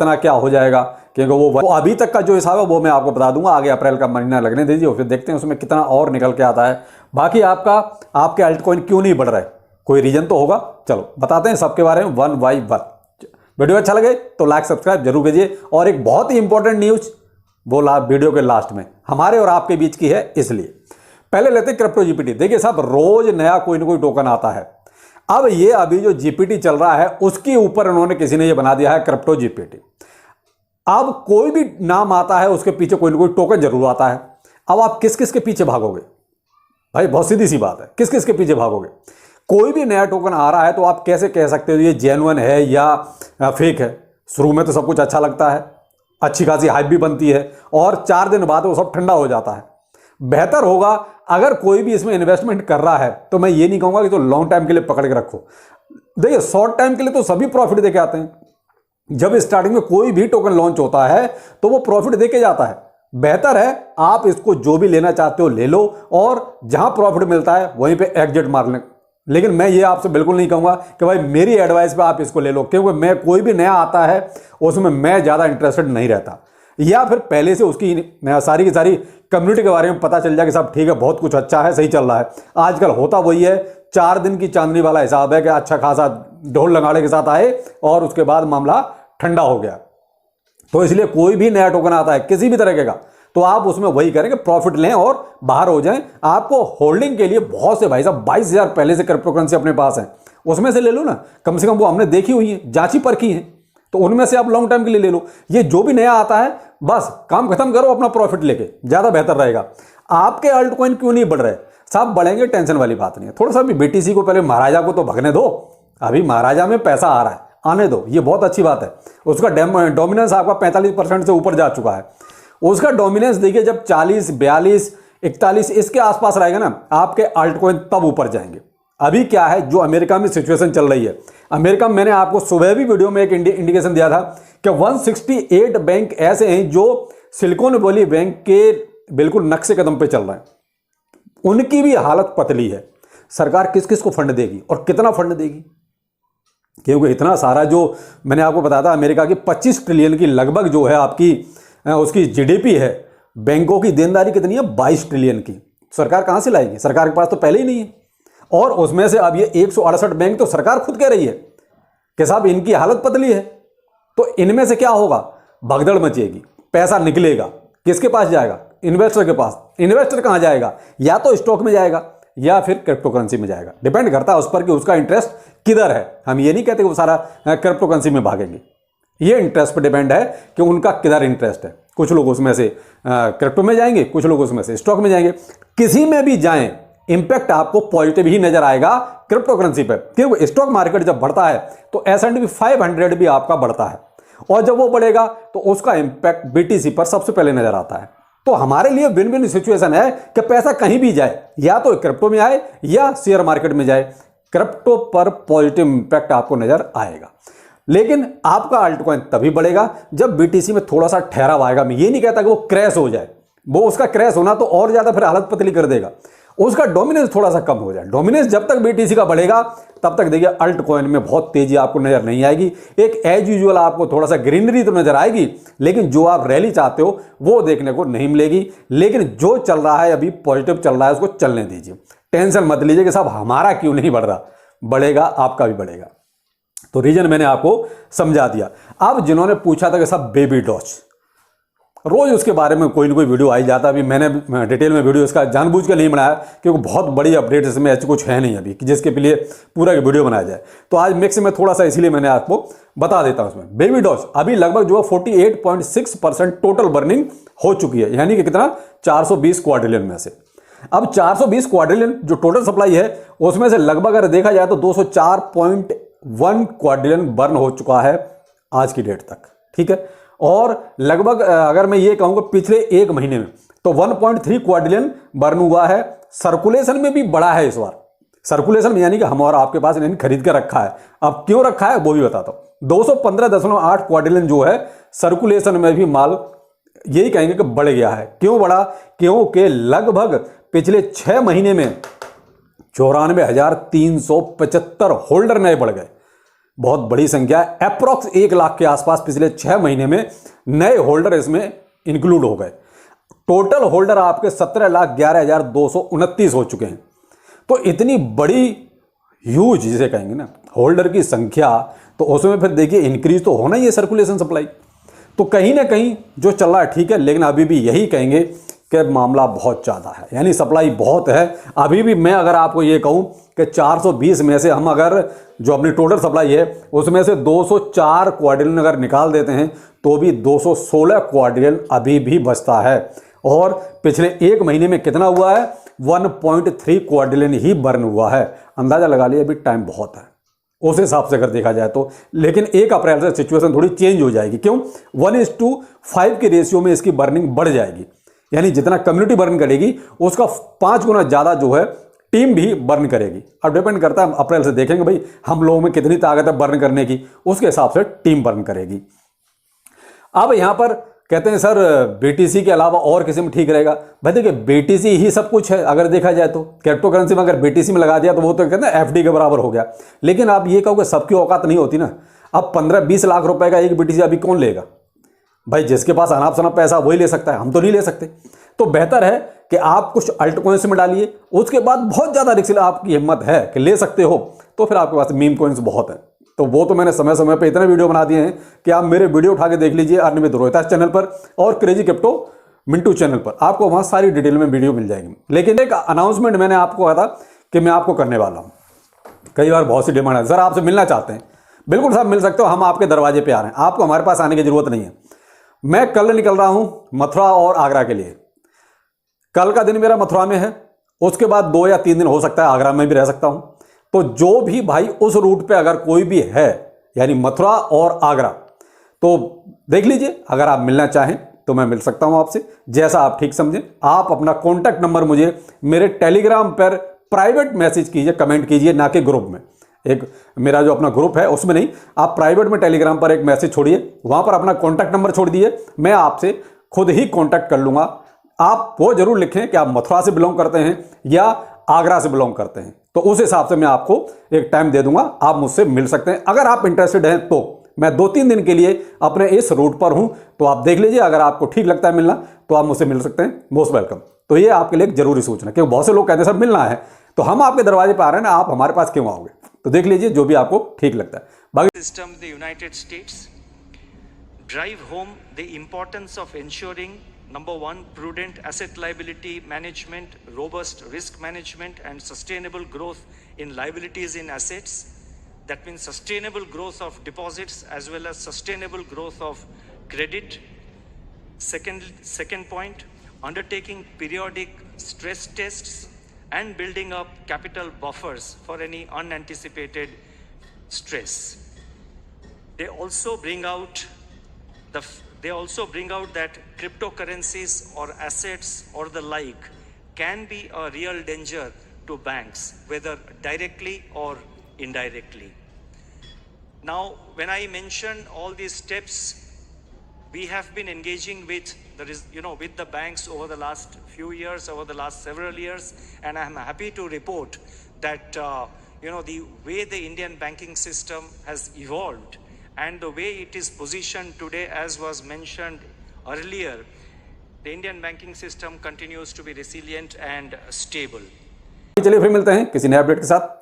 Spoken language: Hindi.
कितना क्या हो जाएगा, क्योंकि वो अभी तक का जो हिसाब है वो मैं आपको बता दूंगा। आगे अप्रैल का महीना लगने दीजिए, फिर देखते हैं उसमें कितना और निकल के आता है। बाकी आपके अल्ट कॉइन क्यों नहीं बढ़ रहा है, कोई रीजन तो होगा। चलो बताते हैं सबके बारे में वन बाई वन। वीडियो अच्छा लगे तो लाइक सब्सक्राइब जरूर कीजिए। और एक बहुत ही इंपॉर्टेंट न्यूज वो वीडियो के लास्ट में हमारे और आपके बीच की है, इसलिए पहले लेते हैं क्रिप्टो जीपीटी। देखिए साहब, रोज नया कोई ना कोई टोकन आता है। अब ये अभी जो जीपीटी चल रहा है उसके ऊपर उन्होंने किसी ने ये बना दिया है क्रिप्टो जीपीटी। अब कोई भी नाम आता है उसके पीछे कोई ना कोई टोकन जरूर आता है। अब आप किस किस के पीछे भागोगे भाई, बहुत सीधी सी बात है, किस किस के पीछे भागोगे। कोई भी नया टोकन आ रहा है तो आप कैसे कह सकते हो ये जेन्युइन है या फेक है। शुरू में तो सब कुछ अच्छा लगता है, अच्छी खासी हाइप भी बनती है, और 4 दिन बाद वो सब ठंडा हो जाता है। बेहतर होगा अगर कोई भी इसमें इन्वेस्टमेंट कर रहा है तो मैं ये नहीं कहूंगा कि तो लॉन्ग टाइम के लिए पकड़ के रखो। देखिए शॉर्ट टाइम के लिए तो सभी प्रॉफिट देके आते हैं। जब स्टार्टिंग में कोई भी टोकन लॉन्च होता है तो वो प्रॉफिट देके जाता है। बेहतर है आप इसको जो भी लेना चाहते हो ले लो, और जहां प्रॉफिट मिलता है वहीं पे एग्जिट मार लें। लेकिन मैं ये आपसे बिल्कुल नहीं कहूंगा कि भाई मेरी एडवाइस पे आप इसको ले लो, क्योंकि मैं कोई भी नया आता है उसमें मैं ज़्यादा इंटरेस्टेड नहीं रहता। या फिर पहले से उसकी सारी की सारी कम्युनिटी के बारे में पता चल जाए कि साहब ठीक है, बहुत कुछ अच्छा है, सही चल रहा है। आजकल होता वही है, 4 दिन की चांदनी वाला हिसाब है कि अच्छा खासा ढोल लगाड़े के साथ आए और उसके बाद मामला ठंडा हो गया। तो इसलिए कोई भी नया टोकन आता है किसी भी तरह का, तो आप उसमें वही करें कि प्रॉफिट लें और बाहर हो जाएं। आपको होल्डिंग के लिए बहुत से भाई साहब 22,000 पहले से क्रिप्टो करेंसी अपने पास है, उसमें से ले लो ना। कम से कम वो हमने देखी हुई है, जांची परखी है, तो उनमें से आप लॉन्ग टाइम के लिए ले लो। ये जो भी नया आता है बस काम खत्म करो, अपना प्रॉफिट लेके, ज्यादा बेहतर रहेगा। आपके अल्ट कॉइन क्यों नहीं बढ़ रहे? साहब बढ़ेंगे, टेंशन वाली बात नहीं है। थोड़ा सा भी बीटीसी को पहले महाराजा को तो भगने दो। अभी महाराजा में पैसा आ रहा है, आने दो, ये बहुत अच्छी बात है। उसका डोमिनेंस आपका 45% से ऊपर जा चुका है। उसका डोमिनेंस देखिए जब 40, 42, 41 इसके आसपास रहेगा ना, आपके अल्ट कॉइन तब ऊपर जाएंगे। अभी क्या है, जो अमेरिका में सिचुएशन चल रही है, अमेरिका में मैंने आपको सुबह भी वीडियो में एक इंडिकेशन दिया था कि 168 बैंक ऐसे हैं जो सिलिकॉन वैली बैंक के बिल्कुल नक्शे कदम पे चल रहे हैं। उनकी भी हालत पतली है। सरकार किस किस को फंड देगी और कितना फंड देगी, क्योंकि इतना सारा जो मैंने आपको बताया था, अमेरिका की 25 ट्रिलियन की लगभग जो है आपकी उसकी जीडीपी है। बैंकों की देनदारी कितनी है? 22 ट्रिलियन की। सरकार कहां से लाएगी? सरकार के पास तो पहले ही नहीं है। और उसमें से अब ये 168 बैंक तो सरकार खुद कह रही है कि साहब इनकी हालत पतली है। तो इनमें से क्या होगा? भगदड़ मचेगी, पैसा निकलेगा, किसके पास जाएगा? इन्वेस्टर के पास। इन्वेस्टर कहां जाएगा? या तो स्टॉक में जाएगा या फिर क्रिप्टो करेंसी में जाएगा। डिपेंड करता है उस पर कि उसका इंटरेस्ट किधर है। हम ये नहीं कहते कि वो सारा क्रिप्टो करेंसी में भागेंगे, ये इंटरेस्ट पर डिपेंड है कि उनका किधर इंटरेस्ट है। कुछ लोग उसमें से क्रिप्टो में जाएंगे, कुछ लोग उसमें से स्टॉक में जाएंगे। किसी में भी जाएं, इंपैक्ट आपको पॉजिटिव ही नजर आएगा क्रिप्टो करेंसी पे, क्योंकि स्टॉक मार्केट जब बढ़ता है तो S&P 500 भी आपका बढ़ता है, और जब वो बढ़ेगा तो उसका इंपैक्ट बीटीसी पर सबसे पहले नजर आता है। तो हमारे लिए विन विन सिचुएशन है कि पैसा कहीं भी जाए, या तो क्रिप्टो में आए या शेयर मार्केट में जाए, क्रिप्टो पर पॉजिटिव इंपैक्ट आपको नजर आएगा। लेकिन आपका अल्ट कॉइन तभी बढ़ेगा जब बीटीसी में थोड़ा सा ठहराव आएगा। मैं ये नहीं कहता कि वो क्रैश हो जाए, वो उसका क्रैश होना तो और ज्यादा फिर हालत पतली कर देगा। उसका डोमिनेंस थोड़ा सा कम हो जाए। डोमिनेंस जब तक बीटीसी का बढ़ेगा तब तक देखिए अल्ट कॉइन में बहुत तेजी आपको नजर नहीं आएगी। एक एज यूजुअल आपको थोड़ा सा ग्रीनरी तो नजर आएगी, लेकिन जो आप रैली चाहते हो वो देखने को नहीं मिलेगी। लेकिन जो चल रहा है अभी पॉजिटिव चल रहा है, उसको चलने दीजिए। टेंशन मत लीजिए कि साहब हमारा क्यों नहीं बढ़ रहा, बढ़ेगा, आपका भी बढ़ेगा। तो रीजन मैंने आपको समझा दिया। अब जिन्होंने पूछा था कि साहब बेबी डॉज, रोज उसके बारे में कोई ना कोई वीडियो आई जाता। अभी मैंने डिटेल में वीडियो इसका जानबूझ के नहीं बनाया, क्योंकि बहुत बड़ी अपडेट इसमें ऐसे कुछ है नहीं अभी कि जिसके लिए पूरा वीडियो बनाया जाए। तो आज मिक्स में थोड़ा सा इसलिए मैंने आपको बता देता हूं। उसमें बेबी डॉज अभी लगभग जो है 48.6% टोटल बर्निंग हो चुकी है, यानी कि कितना? 420 क्वाड्रिलियन में से। अब 420 क्वाड्रिलियन जो टोटल सप्लाई है उसमें से लगभग अगर देखा जाए तो 204.1 क्वाड्रिलियन बर्न हो चुका है आज की डेट तक, ठीक है। और लगभग अगर मैं ये कहूंगा पिछले 1 महीने में तो 1.3 क्वाड्रिलियन बर्न हुआ है। सर्कुलेशन में भी बढ़ा है इस बार। सर्कुलेशन में यानी कि हम और आपके पास इन्हें खरीद कर रखा है। अब क्यों रखा है वो भी बताता हूं। 215.8 क्वाड्रिलियन जो है सर्कुलेशन में भी माल यही कहेंगे कि बढ़ गया है। क्यों बढ़ा? क्योंकि लगभग पिछले 6 महीने में 94,375 होल्डर नए बढ़ गए। बहुत बड़ी संख्या है। अप्रॉक्स 1 लाख के आसपास पिछले 6 महीने में नए होल्डर इसमें इंक्लूड हो गए। टोटल होल्डर आपके 17,11,229 हो चुके हैं। तो इतनी बड़ी ह्यूज जिसे कहेंगे ना होल्डर की संख्या, तो उसमें फिर देखिए इंक्रीज तो होना ही है सर्कुलेशन सप्लाई। तो कहीं ना कहीं जो चल रहा है ठीक है, लेकिन अभी भी यही कहेंगे कि मामला बहुत ज़्यादा है, यानी सप्लाई बहुत है अभी भी। मैं अगर आपको ये कहूँ कि 420 में से हम अगर जो अपनी टोटल सप्लाई है उसमें से 204 क्वाड्रिलियन अगर निकाल देते हैं तो भी 216 क्वाड्रिलियन अभी भी बचता है। और पिछले 1 महीने में कितना हुआ है? 1.3 क्वाड्रिलियन ही बर्न हुआ है। अंदाजा लगा लिया, अभी टाइम बहुत है उस हिसाब से अगर देखा जाए तो। लेकिन 1 अप्रैल से सिचुएशन थोड़ी चेंज हो जाएगी। क्यों? 1:5 के रेशियो में इसकी बर्निंग बढ़ जाएगी, यानी जितना कम्युनिटी बर्न करेगी उसका 5 गुना ज़्यादा जो है टीम भी बर्न करेगी। अब डिपेंड करता है, अप्रैल से देखेंगे भाई हम लोगों में कितनी ताकत है बर्न करने की, उसके हिसाब से टीम बर्न करेगी। अब यहाँ पर कहते हैं सर बीटीसी के अलावा और किसी में ठीक रहेगा। भाई देखिए बीटीसी ही सब कुछ है अगर देखा जाए तो। क्रिप्टो करेंसी में अगर बीटीसी में लगा दिया तो वो तो कहते हैं एफडी के बराबर हो गया। लेकिन आप ये कहो कि सबकी औकात नहीं होती ना। अब 15-20 लाख रुपए का एक बीटीसी अभी कौन लेगा? भाई जिसके पास अनाप शनाप पैसा वही ले सकता है, हम तो नहीं ले सकते। तो बेहतर है कि आप कुछ अल्ट कॉइन्स में डालिए, उसके बाद बहुत ज़्यादा रिस्क आपकी हिम्मत है कि ले सकते हो तो फिर आपके पास मीम कॉइन्स बहुत है। तो वो तो मैंने समय समय पे इतने वीडियो बना दिए हैं कि आप मेरे वीडियो उठा के देख लीजिए अर्न विद रोहितास चैनल पर और क्रेजी क्रिप्टो मिंटू चैनल पर, आपको वहाँ सारी डिटेल में वीडियो मिल जाएगी। लेकिन एक अनाउंसमेंट मैंने आपको कहा था कि मैं आपको करने वाला हूँ। कई बार बहुत सी डिमांड है, सर आपसे मिलना चाहते हैं। बिल्कुल साहब मिल सकते हो, हम आपके दरवाजे पे आ रहे हैं, आपको हमारे पास आने की जरूरत नहीं है। मैं कल निकल रहा हूँ मथुरा और आगरा के लिए। कल का दिन मेरा मथुरा में है, उसके बाद 2 या 3 दिन हो सकता है आगरा में भी रह सकता हूँ। तो जो भी भाई उस रूट पे अगर कोई भी है, यानी मथुरा और आगरा, तो देख लीजिए, अगर आप मिलना चाहें तो मैं मिल सकता हूं आपसे, जैसा आप ठीक समझें। आप अपना कॉन्टैक्ट नंबर मुझे मेरे टेलीग्राम पर प्राइवेट मैसेज कीजिए, कमेंट कीजिए, ना कि ग्रुप में। एक मेरा जो अपना ग्रुप है उसमें नहीं, आप प्राइवेट में टेलीग्राम पर एक मैसेज छोड़िए, वहां पर अपना कॉन्टैक्ट नंबर छोड़ दिए, मैं आपसे खुद ही कॉन्टैक्ट कर लूंगा। आप वो जरूर लिखें कि आप मथुरा से बिलोंग करते हैं या आगरा से बिलोंग करते हैं, तो उस हिसाब से मैं आपको एक टाइम दे दूंगा, आप मुझसे मिल सकते हैं। अगर आप इंटरेस्टेड हैं तो मैं 2-3 दिन के लिए अपने इस रूट पर हूं, तो आप देख लीजिए, अगर आपको ठीक लगता है मिलना तो आप मुझसे मिल सकते हैं, मोस्ट वेलकम। तो ये आपके लिए एक जरूरी सूचना, क्योंकि बहुत से लोग कहते हैं सर मिलना है, तो हम आपके दरवाजे पर आ रहे हैं ना, आप हमारे पास क्यों आओगे? तो देख लीजिए जो भी आपको ठीक लगता है। बाकी System, the United States drive home the importance of ensuring number 1, prudent asset liability management, robust risk management, and sustainable growth in liabilities in assets. That means sustainable growth of deposits as well as sustainable growth of credit. Second point, undertaking periodic stress tests and building up capital buffers for any unanticipated stress. They also bring out that cryptocurrencies or assets or the like can be a real danger to banks, whether directly or indirectly. Now, when I mention all these steps, we have been engaging with with the banks over the last few years, over the last several years, and I am happy to report that the way the Indian banking system has evolved and the way it is positioned today, as was mentioned earlier, the Indian banking system continues to be resilient and stable. चलिए फिर मिलते हैं किसी नए अपडेट के साथ।